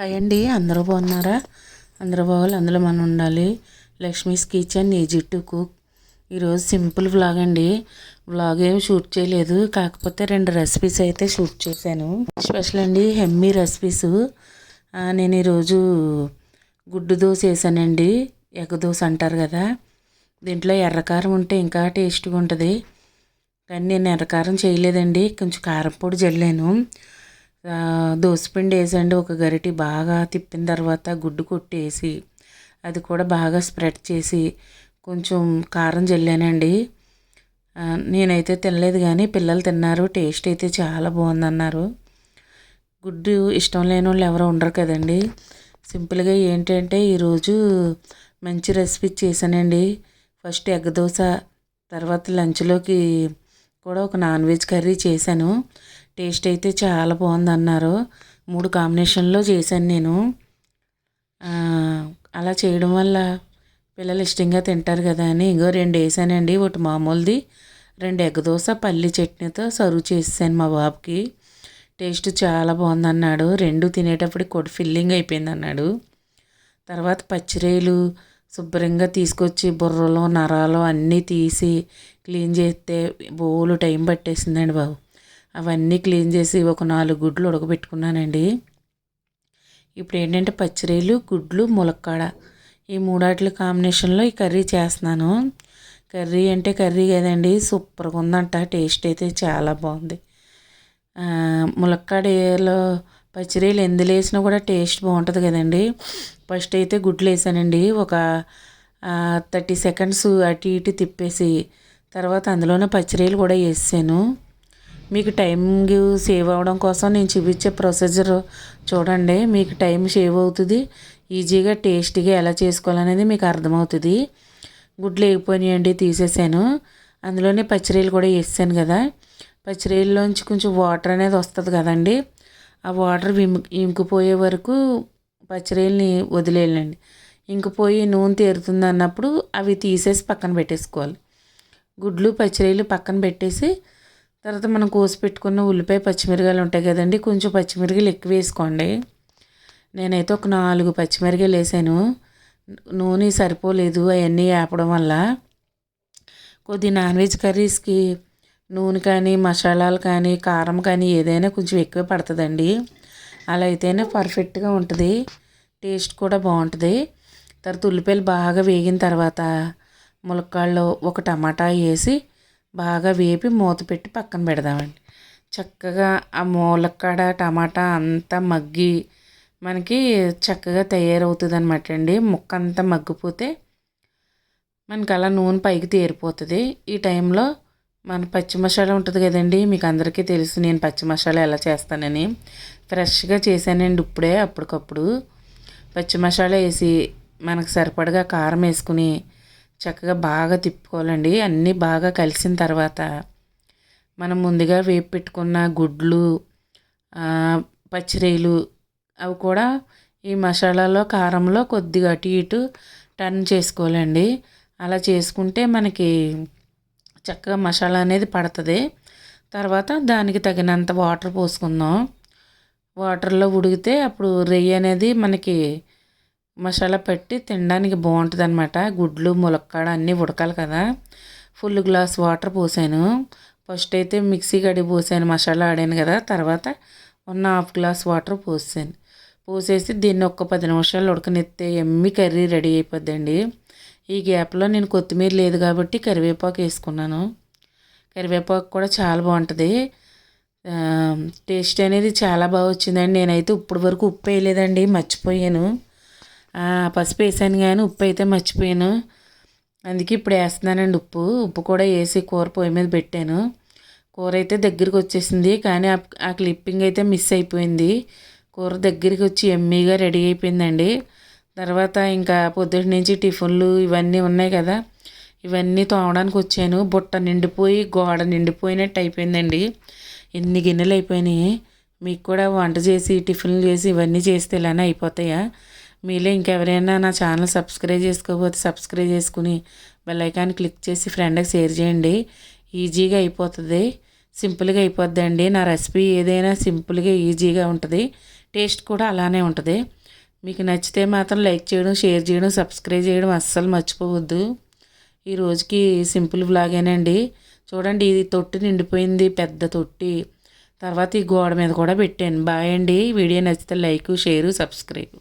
Hi అండి, అందరూ బాగున్నారా? అందరూ బాగోవాలి, అందులో మనం ఉండాలి. Lakshmi's kitchen easy to cook. ఈరోజు సింపుల్ వ్లాగ్ అండి. వ్లాగ్ ఏమి షూట్ చేయలేదు, కాకపోతే 2 రెసిపీస్ అయితే షూట్ చేశాను. స్పెషల్ అండి, హెమ్మీ రెసిపీస్. నేను ఈరోజు గుడ్డు దోశ వేసానండి. ఎగ్ దోశ అంటారు కదా. దీంట్లో ఎర్రకారం ఉంటే ఇంకా టేస్ట్గా ఉంటుంది, కానీ నేను ఎర్రకారం చేయలేదండి. కొంచెం కారం పొడి జల్లాను. దోసపిండి వేసండి, ఒక గరిటె బాగా తిప్పిన తర్వాత గుడ్డు కొట్టేసి అది కూడా బాగా స్ప్రెడ్ చేసి కొంచెం కారం జల్లానండి. నేనైతే తినలేదు, కానీ పిల్లలు తిన్నారు. టేస్ట్ అయితే చాలా బాగుందన్నారు. గుడ్డు ఇష్టం లేని వాళ్ళు ఎవరు ఉండరు కదండి. సింపుల్గా ఏంటంటే ఈరోజు మంచి రెసిపీ చేశానండి. ఫస్ట్ ఎగ్ దోశ, తర్వాత లంచ్లోకి కూడా ఒక నాన్ వెజ్ కర్రీ చేశాను. టేస్ట్ అయితే చాలా బాగుందన్నారు. 3 కాంబినేషన్లో చేశాను నేను. అలా చేయడం వల్ల పిల్లలు ఇష్టంగా తింటారు కదా అని ఇంకో 2 వేసానండి. ఒకటి మామూలుది, 2 ఎగ్ దోశ పల్లి చట్నీతో సర్వ్ చేసాను మా బాబుకి. టేస్ట్ చాలా బాగుందన్నాడు. 2 తినేటప్పటికి కూడా ఫిల్లింగ్ అయిపోయింది అన్నాడు. తర్వాత పచ్చిరేలు శుభ్రంగా తీసుకొచ్చి బుర్రలో నరాలు అన్నీ తీసి క్లీన్ చేస్తే బోలు టైం పట్టేసిందండి బాబు. అవన్నీ క్లీన్ చేసి ఒక 4 గుడ్లు ఉడకబెట్టుకున్నానండి. ఇప్పుడు ఏంటంటే పచ్చిరేలు, గుడ్లు, ములక్కాడ ఈ 3 కాంబినేషన్లో ఈ కర్రీ చేస్తున్నాను. కర్రీ అంటే కర్రీ కదండి, సూపర్గా ఉందంట. టేస్ట్ అయితే చాలా బాగుంది. ములక్కాడలో పచ్చిరేలు ఎందులో వేసినా కూడా టేస్ట్ బాగుంటుంది కదండి. ఫస్ట్ అయితే గుడ్లు వేసానండి. ఒక 30 సెకండ్స్ అటు ఇటు తిప్పేసి తర్వాత అందులోనే పచ్చిరేలు కూడా వేసాను. మీకు టైం సేవ్ అవ్వడం కోసం నేను చూపించే ప్రొసీజర్ చూడండి. మీకు టైం సేవ్ అవుతుంది, ఈజీగా టేస్టీగా ఎలా చేసుకోవాలనేది మీకు అర్థమవుతుంది. గుడ్లు వేగిపోయినాయండి, తీసేసాను. అందులోనే పచ్చిరేలు కూడా వేసాను కదా. పచ్చిరేలులోంచి కొంచెం వాటర్ అనేది వస్తుంది కదండి. ఆ వాటర్ ఇంకిపోయే వరకు పచ్చిరేలుని వదిలేయాలండి. ఇంకిపోయి నూనె తేరుతుంది అన్నప్పుడు అవి తీసేసి పక్కన పెట్టేసుకోవాలి. గుడ్లు పచ్చిరేలు పక్కన పెట్టేసి తర్వాత మనం కోసి పెట్టుకున్న ఉల్లిపాయ పచ్చిమిరకాయలు ఉంటాయి కదండి, కొంచెం పచ్చిమిరకాయలు ఎక్కువ వేసుకోండి. నేనైతే ఒక 4 పచ్చిమిరకాయలు వేసాను. నూనె సరిపోలేదు అవన్నీ వేపడం వల్ల. కొద్ది నాన్ వెజ్ కర్రీస్కి నూనె కానీ మసాలాలు కానీ కారం కానీ ఏదైనా కొంచెం ఎక్కువ పడుతుందండి. అలా అయితేనే పర్ఫెక్ట్గా ఉంటుంది, టేస్ట్ కూడా బాగుంటుంది. తర్వాత ఉల్లిపాయలు బాగా వేగిన తర్వాత ములక్కాడలో ఒక టమాటా వేసి బాగా వేపి మూత పెట్టి పక్కన పెడదామండి. చక్కగా ఆ ములక్కాడ టమాటా అంతా మగ్గి మనకి చక్కగా తయారవుతుంది అనమాట అండి. ముక్క అంతా మగ్గిపోతే మనకి అలా నూనె పైకి తేరిపోతుంది. ఈ టైంలో మన పచ్చి మసాలా ఉంటుంది కదండి, మీకు అందరికీ తెలుసు నేను పచ్చి మసాలా ఎలా చేస్తానని. ఫ్రెష్గా చేశానండి ఇప్పుడే, అప్పటికప్పుడు. పచ్చి మసాలా వేసి మనకు సరిపడగా కారం వేసుకుని చక్కగా బాగా తిప్పుకోవాలండి. అన్నీ బాగా కలిసిన తర్వాత మనం ముందుగా వేపి పెట్టుకున్న గుడ్లు, పచ్చిరేలు అవి కూడా ఈ మసాలాలో కారంలో కొద్దిగా అటు ఇటు టర్న్ చేసుకోవాలండి. అలా చేసుకుంటే మనకి చక్కగా మసాలా అనేది పడుతుంది. తర్వాత దానికి తగినంత వాటర్ పోసుకుందాం. వాటర్లో ఉడికితే అప్పుడు రొయ్య అనేది మనకి మసాలా పెట్టి తినడానికి బాగుంటుంది అనమాట. గుడ్లు ములక్కాడ అన్నీ ఉడకాలి కదా. ఫుల్ గ్లాస్ వాటర్ పోసాను. ఫస్ట్ అయితే మిక్సీ కడిగి పోసాను, మసాలా ఆడాను కదా. తర్వాత 1/2 గ్లాస్ వాటర్ పోసేసి దీన్ని ఒక 10 నిమిషాలు ఉడకనిస్తే ఎమ్మి కర్రీ రెడీ అయిపోద్దండి. ఈ గ్యాప్లో నేను కొత్తిమీర లేదు కాబట్టి కరివేపాకు వేసుకున్నాను. కరివేపాకు కూడా చాలా బాగుంటుంది. టేస్ట్ అనేది చాలా బాగా వచ్చిందండి. నేనైతే ఇప్పటి వరకు ఉప్పు వేయలేదండి, మర్చిపోయాను. పసుపు వేసాను కానీ ఉప్పు అయితే మర్చిపోయాను. అందుకే ఇప్పుడు వేస్తున్నానండి ఉప్పు కూడా వేసి కూర పొయ్యి మీద పెట్టాను. కూర అయితే దగ్గరికి వచ్చేసింది, కానీ ఆ క్లిప్పింగ్ అయితే మిస్ అయిపోయింది. కూర దగ్గరికి వచ్చి ఎమ్మీగా రెడీ అయిపోయిందండి. తర్వాత ఇంకా పొద్దుటి నుంచి టిఫిన్లు ఇవన్నీ ఉన్నాయి కదా, ఇవన్నీ తోమడానికి వచ్చాను. బుట్ట నిండిపోయి గోడ నిండిపోయినట్టు అయిపోయిందండి. ఎన్ని గిన్నెలు అయిపోయినాయి. మీకు కూడా వంట చేసి టిఫిన్లు చేసి ఇవన్నీ చేస్తే ఇలానే అయిపోతాయా? మీలో ఇంకెవరైనా నా ఛానల్ సబ్స్క్రైబ్ చేసుకోకపోతే సబ్స్క్రైబ్ చేసుకుని బెల్ ఐకాన్ క్లిక్ చేసి ఫ్రెండ్కి షేర్ చేయండి. ఈజీగా అయిపోతుంది, సింపుల్గా అయిపోద్దండి. నా రెసిపీ ఏదైనా సింపుల్గా ఈజీగా ఉంటుంది, టేస్ట్ కూడా అలానే ఉంటుంది. మీకు నచ్చితే మాత్రం లైక్ చేయడం, షేర్ చేయడం, సబ్స్క్రైబ్ చేయడం అస్సలు మర్చిపోవద్దు. ఈ రోజుకి సింపుల్ వ్లాగేనండి. చూడండి, ఇది తొట్టి నిండిపోయింది, పెద్ద తొట్టి. తర్వాత ఈ గోడ మీద కూడా పెట్టాను. బాయ్ అండి. వీడియో నచ్చితే లైక్, షేరు, సబ్స్క్రైబ్.